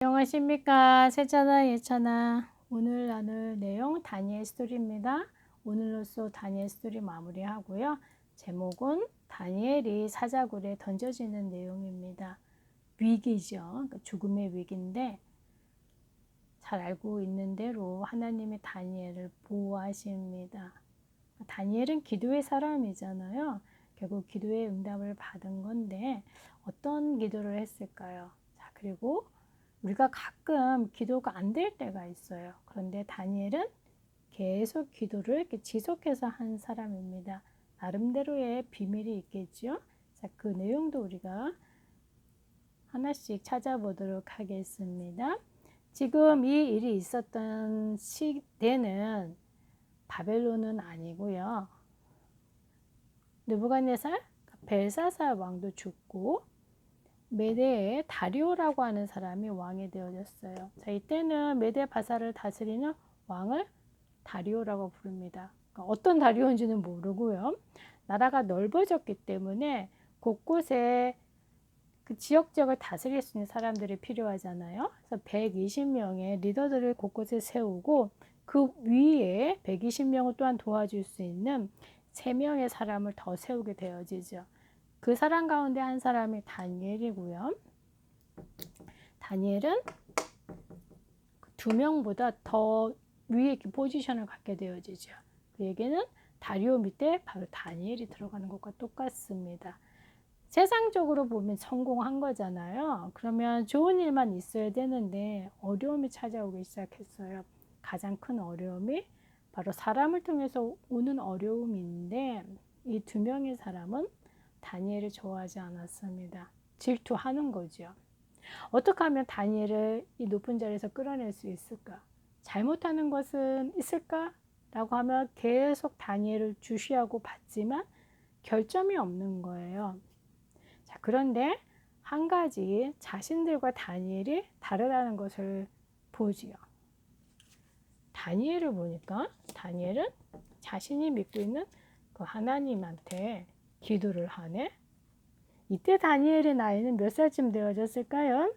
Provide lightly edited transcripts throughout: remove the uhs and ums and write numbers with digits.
안녕하십니까. 세찬아, 예찬아. 오늘 나눌 내용 다니엘 스토리입니다. 오늘로써 다니엘 스토리 마무리하고요. 제목은 다니엘이 사자굴에 던져지는 내용입니다. 위기죠. 그러니까 죽음의 위기인데 잘 알고 있는 대로 하나님이 다니엘을 보호하십니다. 다니엘은 기도의 사람이잖아요. 결국 기도의 응답을 받은 건데 어떤 기도를 했을까요? 자, 그리고 우리가 가끔 기도가 안 될 때가 있어요. 그런데 다니엘은 계속 기도를 이렇게 지속해서 한 사람입니다. 나름대로의 비밀이 있겠죠. 자, 그 내용도 우리가 하나씩 찾아보도록 하겠습니다. 지금 이 일이 있었던 시대는 바벨론은 아니고요. 느부갓네살, 벨사살 왕도 죽고 메대의 다리오라고 하는 사람이 왕이 되어졌어요. 자, 이때는 메대 바사를 다스리는 왕을 다리오라고 부릅니다. 그러니까 어떤 다리오인지는 모르고요. 나라가 넓어졌기 때문에 곳곳에 그 지역을 다스릴 수 있는 사람들이 필요하잖아요. 그래서 120명의 리더들을 곳곳에 세우고 그 위에 120명을 또한 도와줄 수 있는 3명의 사람을 더 세우게 되어지죠. 그 사람 가운데 한 사람이 다니엘이고요. 다니엘은 2명보다 더 위에 포지션을 갖게 되어지죠. 그에게는 다리오 밑에 바로 다니엘이 들어가는 것과 똑같습니다. 세상적으로 보면 성공한 거잖아요. 그러면 좋은 일만 있어야 되는데 어려움이 찾아오기 시작했어요. 가장 큰 어려움이 바로 사람을 통해서 오는 어려움인데 이 2명의 사람은 다니엘을 좋아하지 않았습니다. 질투하는 거죠. 어떻게 하면 다니엘을 이 높은 자리에서 끌어낼 수 있을까? 잘못하는 것은 있을까? 라고 하면 계속 다니엘을 주시하고 받지만 결점이 없는 거예요. 자, 그런데 한 가지 자신들과 다니엘이 다르다는 것을 보지요. 다니엘을 보니까 다니엘은 자신이 믿고 있는 그 하나님한테 기도를 하네. 이때 다니엘의 나이는 몇 살쯤 되어졌을까요?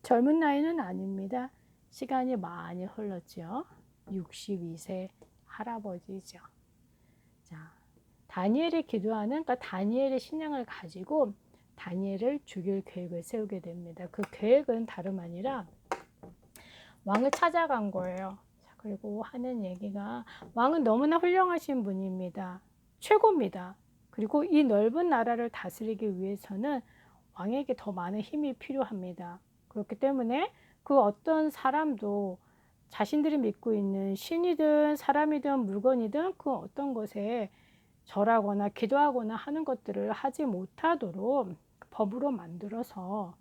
젊은 나이는 아닙니다. 시간이 많이 흘렀죠. 62세 할아버지죠. 자, 다니엘이 기도하는 그러니까 다니엘의 신앙을 가지고 다니엘을 죽일 계획을 세우게 됩니다. 그 계획은 다름 아니라 왕을 찾아간 거예요. 자, 그리고 하는 얘기가 왕은 너무나 훌륭하신 분입니다. 최고입니다. 그리고 이 넓은 나라를 다스리기 위해서는 왕에게 더 많은 힘이 필요합니다. 그렇기 때문에 그 어떤 사람도 자신들이 믿고 있는 신이든 사람이든 물건이든 그 어떤 것에 절하거나 기도하거나 하는 것들을 하지 못하도록 법으로 만들어서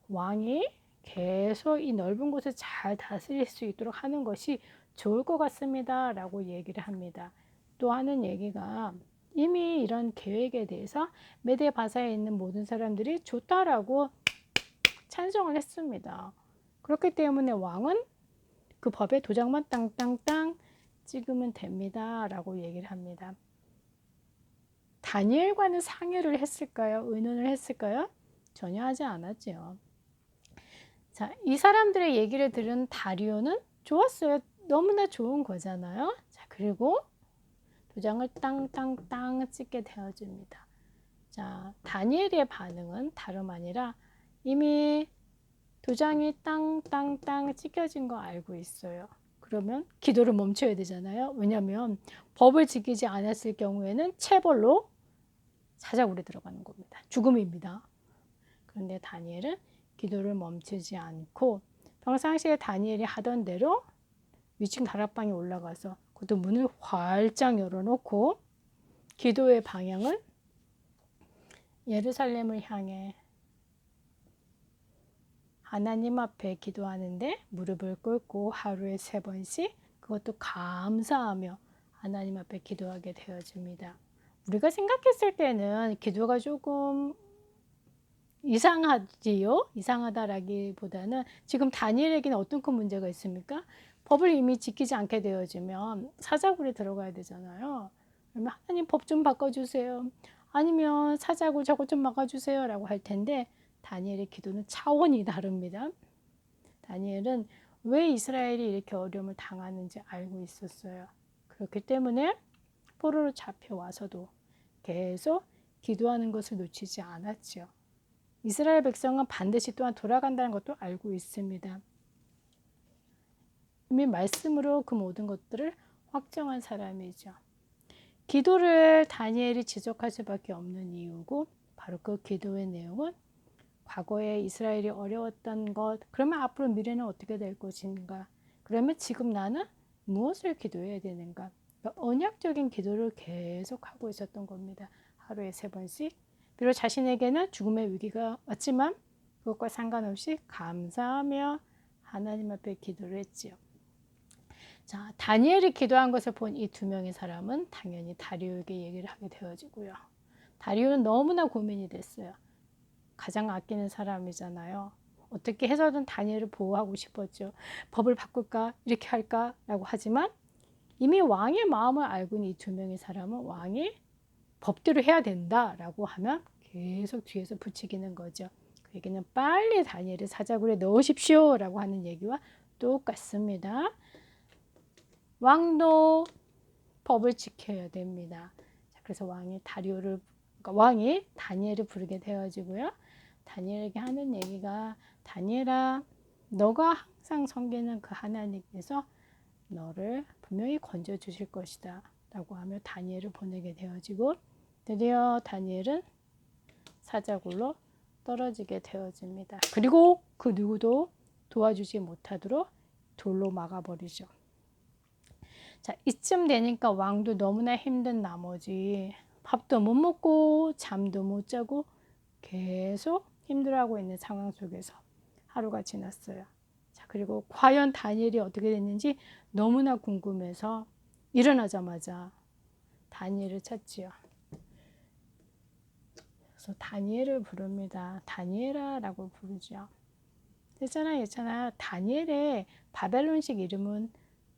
왕이 계속 이 넓은 곳을 잘 다스릴 수 있도록 하는 것이 좋을 것 같습니다. 라고 얘기를 합니다. 또 하는 얘기가 이미 이런 계획에 대해서 메대 바사에 있는 모든 사람들이 좋다라고 찬성을 했습니다. 그렇기 때문에 왕은 그 법에 도장만 땅땅땅 찍으면 됩니다. 라고 얘기를 합니다. 다니엘과는 상의를 했을까요? 의논을 했을까요? 전혀 하지 않았죠. 자, 이 사람들의 얘기를 들은 다리오는 좋았어요. 너무나 좋은 거잖아요. 자, 그리고 도장을 땅땅땅 찍게 되어집니다. 자, 다니엘의 반응은 다름 아니라 이미 도장이 땅땅땅 찍혀진 거 알고 있어요. 그러면 기도를 멈춰야 되잖아요. 왜냐하면 법을 지키지 않았을 경우에는 체벌로 사자굴에 들어가는 겁니다. 죽음입니다. 그런데 다니엘은 기도를 멈추지 않고 평상시에 다니엘이 하던 대로 위층 다락방에 올라가서 그것도 문을 활짝 열어놓고 기도의 방향을 예루살렘을 향해 하나님 앞에 기도하는데 무릎을 꿇고 하루에 3번씩 그것도 감사하며 하나님 앞에 기도하게 되어집니다. 우리가 생각했을 때는 기도가 조금 이상하지요? 이상하다라기보다는 지금 다니엘에게는 어떤 큰 문제가 있습니까? 법을 이미 지키지 않게 되어지면 사자굴에 들어가야 되잖아요. 그러면 하나님 법 좀 바꿔주세요. 아니면 사자굴 저것 좀 막아주세요. 라고 할 텐데 다니엘의 기도는 차원이 다릅니다. 다니엘은 왜 이스라엘이 이렇게 어려움을 당하는지 알고 있었어요. 그렇기 때문에 포로로 잡혀와서도 계속 기도하는 것을 놓치지 않았죠. 이스라엘 백성은 반드시 또한 돌아간다는 것도 알고 있습니다. 이미 말씀으로 그 모든 것들을 확정한 사람이죠. 기도를 다니엘이 지속할 수밖에 없는 이유고 바로 그 기도의 내용은 과거에 이스라엘이 어려웠던 것, 그러면 앞으로 미래는 어떻게 될 것인가? 그러면 지금 나는 무엇을 기도해야 되는가? 그러니까 언약적인 기도를 계속하고 있었던 겁니다. 하루에 3번씩. 비록 자신에게는 죽음의 위기가 왔지만 그것과 상관없이 감사하며 하나님 앞에 기도를 했지요. 자, 다니엘이 기도한 것을 본 이 2명의 사람은 당연히 다리오에게 얘기를 하게 되어지고요. 다리오는 너무나 고민이 됐어요. 가장 아끼는 사람이잖아요. 어떻게 해서든 다니엘을 보호하고 싶었죠. 법을 바꿀까? 이렇게 할까? 라고 하지만 이미 왕의 마음을 알고 있는 이 2명의 사람은 왕이 법대로 해야 된다라고 하면 계속 뒤에서 부추기는 거죠. 그 얘기는 빨리 다니엘을 사자굴에 넣으십시오 라고 하는 얘기와 똑같습니다. 왕도 법을 지켜야 됩니다. 그래서 왕이 왕이 다니엘을 부르게 되어지고요. 다니엘에게 하는 얘기가 다니엘아, 너가 항상 섬기는 그 하나님께서 너를 분명히 건져 주실 것이다 라고 하며 다니엘을 보내게 되어지고 드디어 다니엘은 사자굴로 떨어지게 되어집니다. 그리고 그 누구도 도와주지 못하도록 돌로 막아버리죠. 자, 이쯤 되니까 왕도 너무나 힘든 나머지 밥도 못 먹고 잠도 못 자고 계속 힘들어하고 있는 상황 속에서 하루가 지났어요. 자, 그리고 과연 다니엘이 어떻게 됐는지 너무나 궁금해서 일어나자마자 다니엘을 찾지요. 그래서 다니엘을 부릅니다. 다니엘아 라고 부르죠. 예전에 다니엘의 바벨론식 이름은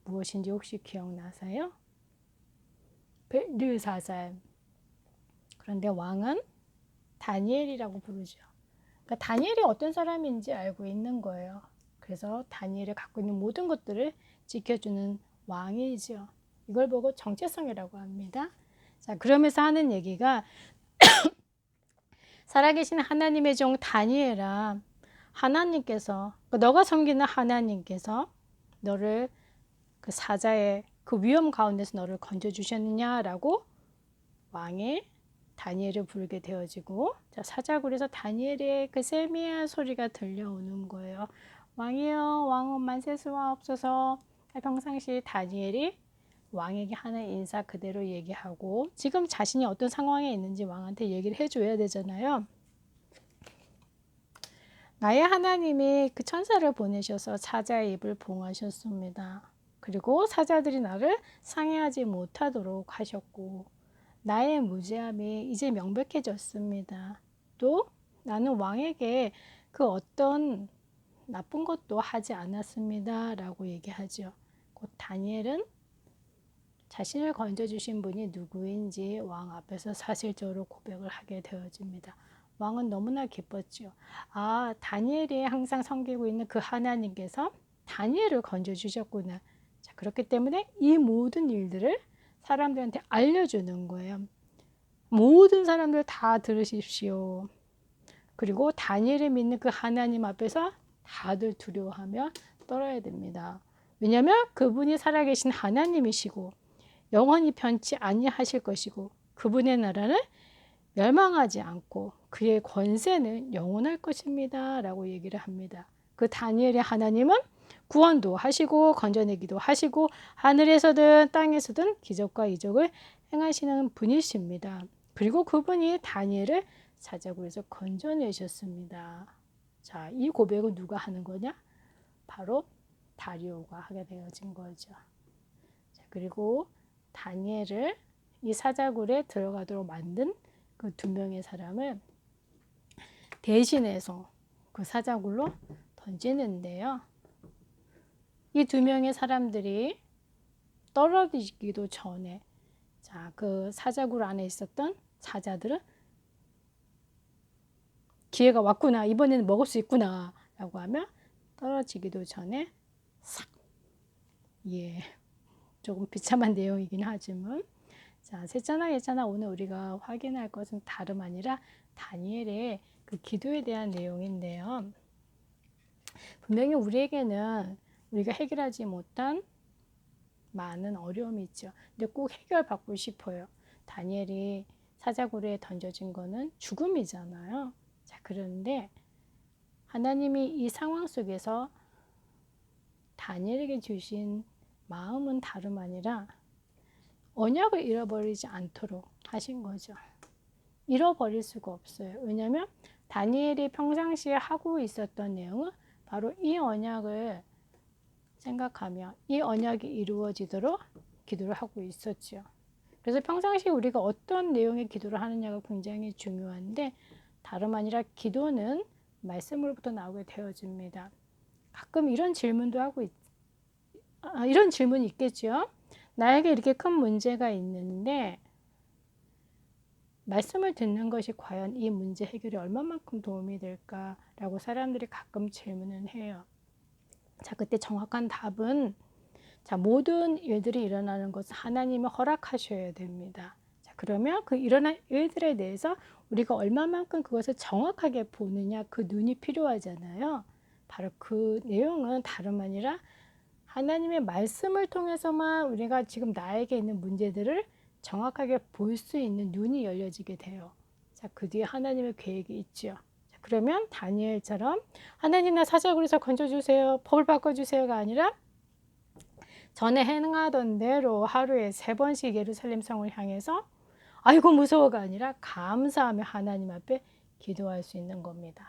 무엇인지 혹시 기억나세요? 벨르사살. 그런데 왕은 다니엘이라고 부르죠. 그러니까 다니엘이 어떤 사람인지 알고 있는 거예요. 그래서 다니엘이 갖고 있는 모든 것들을 지켜주는 왕이죠. 이걸 보고 정체성이라고 합니다. 자, 그러면서 하는 얘기가 살아계신 하나님의 종 다니엘아, 하나님께서 너가 섬기는 하나님께서 너를 그 사자의 그 위험 가운데서 너를 건져 주셨느냐라고 왕이 다니엘을 부르게 되어지고, 자, 사자굴에서 다니엘의 그 세미한 소리가 들려오는 거예요. 왕이여, 왕은 만세스와옵소서. 평상시 다니엘이 왕에게 하는 인사 그대로 얘기하고 지금 자신이 어떤 상황에 있는지 왕한테 얘기를 해줘야 되잖아요. 나의 하나님이 그 천사를 보내셔서 사자의 입을 봉하셨습니다. 그리고 사자들이 나를 상해하지 못하도록 하셨고 나의 무죄함이 이제 명백해졌습니다. 또 나는 왕에게 그 어떤 나쁜 것도 하지 않았습니다. 라고 얘기하죠. 곧 다니엘은 자신을 건져주신 분이 누구인지 왕 앞에서 사실적으로 고백을 하게 되어집니다. 왕은 너무나 기뻤죠. 아, 다니엘이 항상 섬기고 있는 그 하나님께서 다니엘을 건져주셨구나. 자, 그렇기 때문에 이 모든 일들을 사람들한테 알려주는 거예요. 모든 사람들 다 들으십시오. 그리고 다니엘이 믿는 그 하나님 앞에서 다들 두려워하며 떨어야 됩니다. 왜냐하면 그분이 살아계신 하나님이시고 영원히 변치 아니하실 것이고 그분의 나라는 멸망하지 않고 그의 권세는 영원할 것입니다. 라고 얘기를 합니다. 그 다니엘의 하나님은 구원도 하시고 건져내기도 하시고 하늘에서든 땅에서든 기적과 이적을 행하시는 분이십니다. 그리고 그분이 다니엘을 사자굴에서 건져내셨습니다. 자, 이 고백은 누가 하는 거냐? 바로 다리오가 하게 되어진 거죠. 자, 그리고 다니엘을 이 사자굴에 들어가도록 만든 그 2명의 사람을 대신해서 그 사자굴로 던지는데요. 이 2명의 사람들이 떨어지기도 전에 자, 그 사자굴 안에 있었던 사자들은 기회가 왔구나. 이번에는 먹을 수 있구나. 라고 하면 떨어지기도 전에 싹. 예. 조금 비참한 내용이긴 하지만. 자, 셋째나 예자나 오늘 우리가 확인할 것은 다름 아니라 다니엘의 그 기도에 대한 내용인데요. 분명히 우리에게는 우리가 해결하지 못한 많은 어려움이 있죠. 근데 꼭 해결받고 싶어요. 다니엘이 사자굴에 던져진 거는 죽음이잖아요. 자, 그런데 하나님이 이 상황 속에서 다니엘에게 주신 마음은 다름 아니라 언약을 잃어버리지 않도록 하신 거죠. 잃어버릴 수가 없어요. 왜냐하면 다니엘이 평상시에 하고 있었던 내용은 바로 이 언약을 생각하며 이 언약이 이루어지도록 기도를 하고 있었죠. 그래서 평상시에 우리가 어떤 내용의 기도를 하느냐가 굉장히 중요한데 다름 아니라 기도는 말씀으로부터 나오게 되어집니다. 가끔 이런 질문도 이런 질문이 있겠죠. 나에게 이렇게 큰 문제가 있는데 말씀을 듣는 것이 과연 이 문제 해결에 얼마만큼 도움이 될까라고 사람들이 가끔 질문을 해요. 자, 그때 정확한 답은 자, 모든 일들이 일어나는 것은 하나님이 허락하셔야 됩니다. 자, 그러면 그 일어난 일들에 대해서 우리가 얼마만큼 그것을 정확하게 보느냐 그 눈이 필요하잖아요. 바로 그 내용은 다름 아니라 하나님의 말씀을 통해서만 우리가 지금 나에게 있는 문제들을 정확하게 볼 수 있는 눈이 열려지게 돼요. 자, 그 뒤에 하나님의 계획이 있죠. 자, 그러면 다니엘처럼 하나님 나 사자굴에서 건져주세요. 법을 바꿔주세요가 아니라 전에 행하던 대로 하루에 3번씩 예루살렘 성을 향해서 아이고 무서워가 아니라 감사하며 하나님 앞에 기도할 수 있는 겁니다.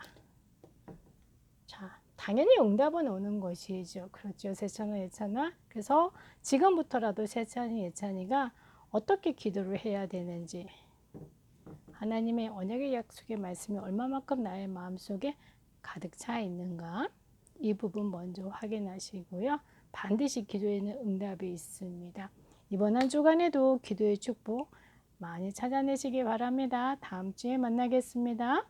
자, 당연히 응답은 오는 것이죠. 그렇죠. 세찬아 예찬아. 그래서 지금부터라도 세찬이 예찬이가 어떻게 기도를 해야 되는지 하나님의 언약의 약속의 말씀이 얼마만큼 나의 마음속에 가득 차 있는가 이 부분 먼저 확인하시고요. 반드시 기도에는 응답이 있습니다. 이번 한 주간에도 기도의 축복 많이 찾아내시기 바랍니다. 다음 주에 만나겠습니다.